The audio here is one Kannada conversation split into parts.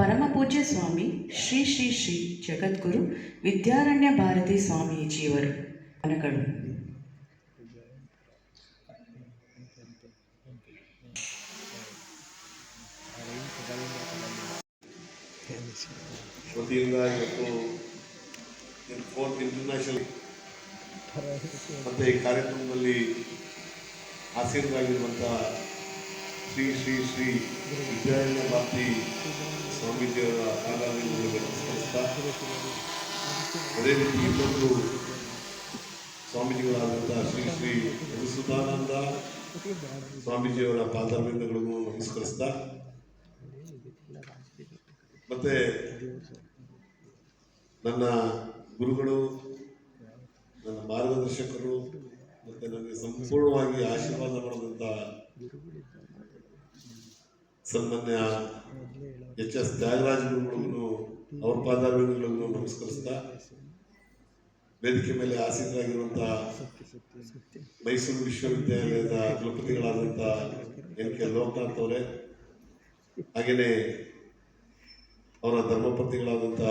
ಪರಮಪೂಜ್ಯ ಸ್ವಾಮಿ ಶ್ರೀ ಶ್ರೀ ಶ್ರೀ ಜಗದ್ಗುರು ವಿದ್ಯಾರಣ್ಯ ಭಾರತಿ ಸ್ವಾಮೀಜಿಯವರ ಮನಗಳು. ವತಿಯಿಂದ ಇವತ್ತು ಫೋರ್ತ್ ಇಂಟರ್ನ್ಯಾಷನಲ್ ಮತ್ತು ಈ ಕಾರ್ಯಕ್ರಮದಲ್ಲಿ ಆಸೀನರಾಗಿರುವಂಥ ಶ್ರೀ ಶ್ರೀ ಶ್ರೀ ವಿದ್ಯಾರಣ್ಯ ಭಾರತಿ ಸ್ವಾಮೀಜಿಯವರ ಆರಾಧನೆಗಳಿಗೆ ನಮಸ್ಕರಿಸ್ತಾ, ಅದೇ ರೀತಿ ಇನ್ನೊಂದು ಸ್ವಾಮೀಜಿಗಳಾದಂಥ ಶ್ರೀ ಶ್ರೀ ಮಧುಸೂದಾನಂದ ಸ್ವಾಮೀಜಿಯವರ ಪಾದಾರವಿಂದಗಳನ್ನು ನಮಸ್ಕರಿಸ್ತಾ, ಮತ್ತು ನನ್ನ ಗುರುಗಳು, ನನ್ನ ಮಾರ್ಗದರ್ಶಕರು ಮತ್ತು ನನಗೆ ಸಂಪೂರ್ಣವಾಗಿ ಆಶೀರ್ವಾದ ಮಾಡಿದಂಥ ಸನ್ಮಾನ್ಯ ಎಚ್.ಎಸ್. ತ್ಯಾಗರಾಜ ಗುರುಗಳಿಗೂ ಅವ್ರ ಪಾದಾರವಿಂದಗಳನ್ನು ನಮಸ್ಕರಿಸ್ತಾ, ವೇದಿಕೆ ಮೇಲೆ ಆಸೀನರಾಗಿರುವಂಥ ಮೈಸೂರು ವಿಶ್ವವಿದ್ಯಾಲಯದ ಕುಲಪತಿಗಳಾದಂಥ ಎನ್.ಕೆ. ಲೋಕನಾಥ್ ಅವರೇ, ಹಾಗೆಯೇ ಅವರ ಧರ್ಮಪತ್ನಿಗಳಾದಂಥ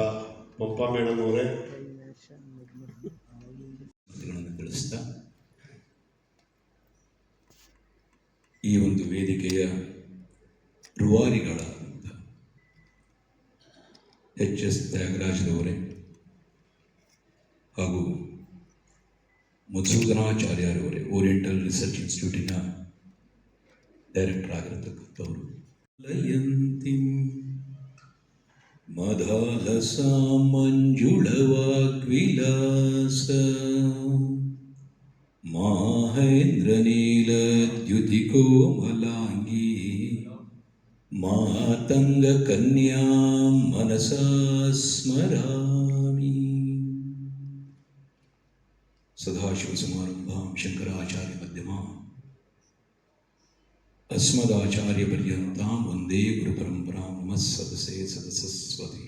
ಪಂಪಾ ಮೇಡಮ್ ಅವರೇ, ತಿಳಿಸ್ತಾ ಈ ಒಂದು ವೇದಿಕೆಯ ರೂವಾರಿಗಳಾದಂಥ ಎಚ್.ಎಸ್. ತ್ಯಾಗರಾಜರವರೇ ಹಾಗೂ ಮಧುಸೂದನಾಚಾರ್ಯರವರೇ, ಓರಿಯೆಂಟಲ್ ರಿಸರ್ಚ್ ಇನ್ಸ್ಟಿಟ್ಯೂಟಿನ ಡೈರೆಕ್ಟರ್ ಆಗಿರತಕ್ಕಂಥವರು, ಲಯಂತಿಂ ಮದಾಲಸ ಮಂಜುಳವಾಗ್ವಿಲಾಸ ಮಾಹೇಂದ್ರ ನೀಲದ್ಯುತಿ ಕೋಮಲಾಂಗಿ ಮಾತಂಗ ಕನ್ಯಾ ಮನಸಾ ಸ್ಮರಾಮಿ. ಸದಾಶಿವ ಸಮಾರಂಭಾಂ ಶಂಕರಾಚಾರ್ಯ ಮಧ್ಯಮಾಂ ಅಸ್ಮದಾಚಾರ್ಯ ಪರ್ಯಂತಾಂ ವಂದೇ ಗುರು ಪರಂಪರಾಂ. ನಮಃ ಸದಸೇ ಸದಸಸ್ವತಿ.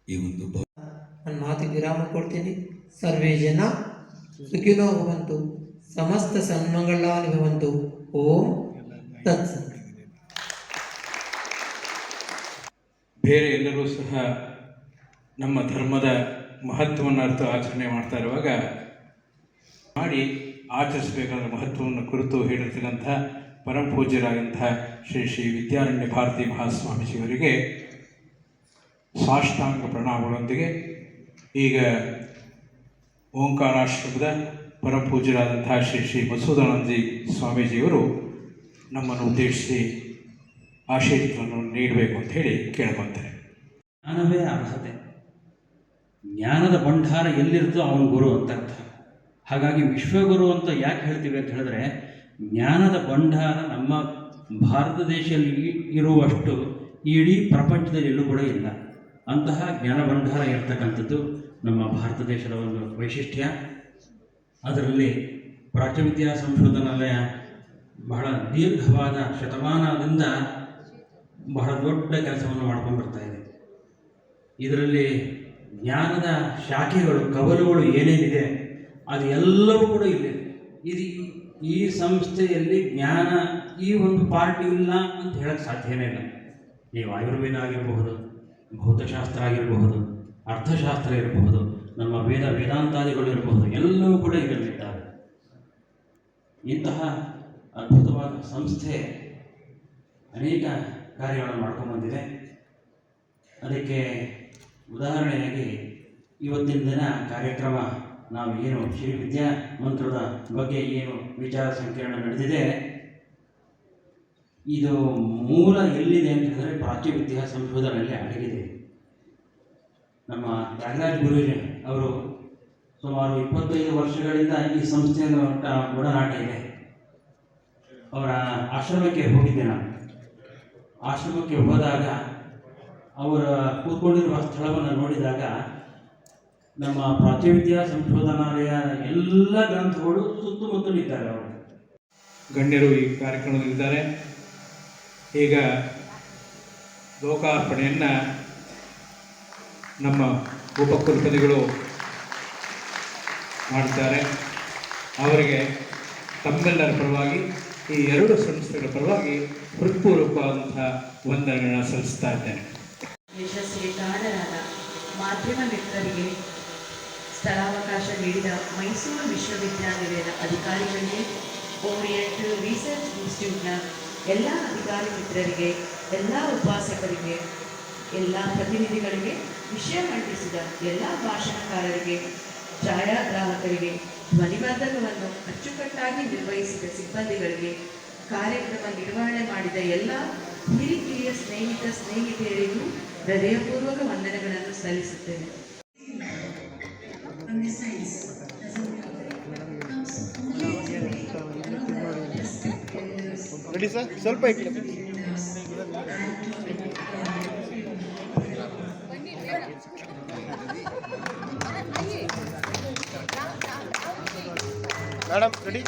ಈ ಒಂದು ನನ್ನ ಮಾತಿಗೆ ವಿರಾಮ ಕೊಡ್ತೀನಿ. ಸರ್ವೇ ಜನ ಸುಖಿನೋ ಭವಂತು, ಸಮಸ್ತ ಸನ್ಮಂಗಳಾನಿ ಭವಂತು. ಓಂ ತತ್ಸತ್. ಬೇರೆ ಎಲ್ಲರೂ ಸಹ ನಮ್ಮ ಧರ್ಮದ ಮಹತ್ವವನ್ನು ಅರ್ಥ ಆಚರಣೆ ಮಾಡ್ತಾ ಇರುವಾಗ ಮಾಡಿ ಆಚರಿಸಬೇಕಾದ ಮಹತ್ವವನ್ನು ಕುರಿತು ಹೇಳಿರ್ತಕ್ಕಂಥ ಪರಮಪೂಜ್ಯರಾದಂಥ ಶ್ರೀ ಶ್ರೀ ವಿದ್ಯಾರಣ್ಯ ಭಾರತಿ ಮಹಾಸ್ವಾಮೀಜಿಯವರಿಗೆ ಸಾಷ್ಟಾಂಗ ಪ್ರಣಾಮಗಳೊಂದಿಗೆ ಈಗ ಓಂಕಾರಾಶ್ರಮದ ಪರಮಪೂಜ್ಯರಾದಂಥ ಶ್ರೀ ಶ್ರೀ ಮಧುಸೂದನಾನಂದ ಸ್ವಾಮೀಜಿಯವರು ನಮ್ಮನ್ನು ಉದ್ದೇಶಿಸಿ ಆಶೀರ್ವಾದವನ್ನು ನೀಡಬೇಕು ಅಂತ ಹೇಳಿ ಕೇಳ್ಕೊತಾರೆ. ಜ್ಞಾನವೇ ಅರ್ಹತೆ. ಜ್ಞಾನದ ಭಂಡಾರ ಎಲ್ಲಿರುತ್ತೋ ಅವನು ಗುರು ಅಂತ ಅರ್ಥ. ಹಾಗಾಗಿ ವಿಶ್ವಗುರು ಅಂತ ಯಾಕೆ ಹೇಳ್ತೀವಿ ಅಂತ ಹೇಳಿದ್ರೆ, ಜ್ಞಾನದ ಭಂಡಾರ ನಮ್ಮ ಭಾರತ ದೇಶದಲ್ಲಿ ಇರುವಷ್ಟು ಇಡೀ ಪ್ರಪಂಚದಲ್ಲಿ ಎಲ್ಲೂ ಕೂಡ ಇಲ್ಲ. ಅಂತಹ ಜ್ಞಾನ ಭಂಡಾರ ಇರತಕ್ಕಂಥದ್ದು ನಮ್ಮ ಭಾರತ ದೇಶದ ಒಂದು ವೈಶಿಷ್ಟ್ಯ. ಅದರಲ್ಲಿ ಪ್ರಾಚ್ಯವಿದ್ಯಾ ಸಂಶೋಧನಾಲಯ ಬಹಳ ದೀರ್ಘವಾದ ಶತಮಾನದಿಂದ ಬಹಳ ದೊಡ್ಡ ಕೆಲಸವನ್ನು ಮಾಡ್ಕೊಂಡು ಬರ್ತಾ ಇದೆ. ಇದರಲ್ಲಿ ಜ್ಞಾನದ ಶಾಖೆಗಳು, ಕವಲುಗಳು ಏನೇನಿದೆ ಅದು ಎಲ್ಲವೂ ಕೂಡ ಇದೆ. ಇದು ಈ ಸಂಸ್ಥೆಯಲ್ಲಿ ಜ್ಞಾನ ಈ ಒಂದು ಪಾರ್ಟ್ ಇಲ್ಲ ಅಂತ ಹೇಳಕ್ಕೆ ಸಾಧ್ಯನೇ ಇಲ್ಲ. ನೀವು ಆಯುರ್ವೇದ ಆಗಿರಬಹುದು, ಭೌತಶಾಸ್ತ್ರ ಆಗಿರಬಹುದು, ಅರ್ಥಶಾಸ್ತ್ರ ಇರಬಹುದು, ನಮ್ಮ ವೇದಾಂತಾದಿಗಳು ಇರಬಹುದು, ಎಲ್ಲವೂ ಕೂಡ ಇದರಲ್ಲಿದ್ದಾರೆ. ಇಂತಹ ಅದ್ಭುತವಾದ ಸಂಸ್ಥೆ ಅನೇಕ ಕಾರ್ಯಗಳನ್ನು ಮಾಡ್ಕೊಂಡ್ಬಂದಿದೆ. ಅದಕ್ಕೆ ಉದಾಹರಣೆಯಾಗಿ ಇವತ್ತಿನ ದಿನ ಕಾರ್ಯಕ್ರಮ ನಾವು ಏನು ಶ್ರೀ ವಿದ್ಯಾ ಮಂತ್ರದ ಬಗ್ಗೆ ಏನು ವಿಚಾರ ಸಂಕಿರಣ ನಡೆದಿದೆ, ಇದು ಮೂಲ ಎಲ್ಲಿದೆ ಅಂತ ಹೇಳಿದ್ರೆ ಪ್ರಾಚ್ಯವಿದ್ಯಾ ಸಂಶೋಧನೆಯಲ್ಲಿ ಅಡಗಿದೆ. ನಮ್ಮ ತ್ಯಾಗರಾಜ ಗುರೂಜಿ ಅವರು ಸುಮಾರು 25 ವರ್ಷಗಳಿಂದ ಈ ಸಂಸ್ಥೆಯ ಒಡನಾಟ ಇದೆ. ಅವರ ಆಶ್ರಮಕ್ಕೆ ಹೋಗಿದ್ದೆ ನಾನು. ಆಶ್ರಮಕ್ಕೆ ಹೋದಾಗ ಅವರ ಕೂತ್ಕೊಂಡಿರುವ ಸ್ಥಳವನ್ನು ನೋಡಿದಾಗ ನಮ್ಮ ಪ್ರಾಚ್ಯವಿದ್ಯಾ ಸಂಶೋಧನಾಲಯ ಎಲ್ಲ ಗ್ರಂಥಗಳು ಸುತ್ತಮುತ್ತಲಿದ್ದಾರೆ. ಅವರು ಗಣ್ಯರು ಈ ಕಾರ್ಯಕ್ರಮದಲ್ಲಿದ್ದಾರೆ. ಈಗ ಲೋಕಾರ್ಪಣೆಯನ್ನು ನಮ್ಮ ಉಪಕುಲಪತಿಗಳು ಮಾಡಿದ್ದಾರೆ. ಅವರಿಗೆ ತಮ್ಮೆಲ್ಲರ ಪರವಾಗಿ ಈ ಎರಡು ಸಂಸ್ಥೆಗಳ ಪರವಾಗಿ ಹೃತ್ಪೂರ್ವಕವಾದಂತಹ ವಂದನೆಗಳನ್ನ ಸಲ್ಲಿಸ್ತಾ ಇದ್ದೇನೆ. ಯಶಸ್ಸಿಗೆ ಕಾರಣರಾದ ಮಾಧ್ಯಮ ಮಿತ್ರರಿಗೆ, ಸ್ಥಳಾವಕಾಶ ನೀಡಿದ ಮೈಸೂರು ವಿಶ್ವವಿದ್ಯಾನಿಲಯದ ಅಧಿಕಾರಿಗಳಿಗೆ, ಓರಿಯೆಂಟ್ ರಿಸರ್ಚ್ ಇನ್ಸ್ಟಿಟ್ಯೂಟ್ನ ಎಲ್ಲ ಅಧಿಕಾರಿ ಮಿತ್ರರಿಗೆ, ಎಲ್ಲ ಉಪಾಸಕರಿಗೆ, ಎಲ್ಲ ಪ್ರತಿನಿಧಿಗಳಿಗೆ, ವಿಷಯ ಮಂಡಿಸಿದ ಎಲ್ಲ ಭಾಷಣಕಾರರಿಗೆ, ಛಾಯಾಗ್ರಾಹಕರಿಗೆ, ಧ್ವನಿವರ್ಧಕವನ್ನು ಅಚ್ಚುಕಟ್ಟಾಗಿ ನಿರ್ವಹಿಸಿದ ಸಿಬ್ಬಂದಿಗಳಿಗೆ, ಕಾರ್ಯಕ್ರಮ ನಿರ್ವಹಣೆ ಮಾಡಿದ ಎಲ್ಲ ಹಿರಿಕಿರಿಯ ಸ್ನೇಹಿತೆಯರಿಗೂ ಹೃದಯಪೂರ್ವಕ ವಂದನೆಗಳನ್ನು ಸಲ್ಲಿಸುತ್ತೇನೆ. ರೆಡಿ ಸರ್, ಸ್ವಲ್ಪ ಈ ಕಡೆ. Madam ready.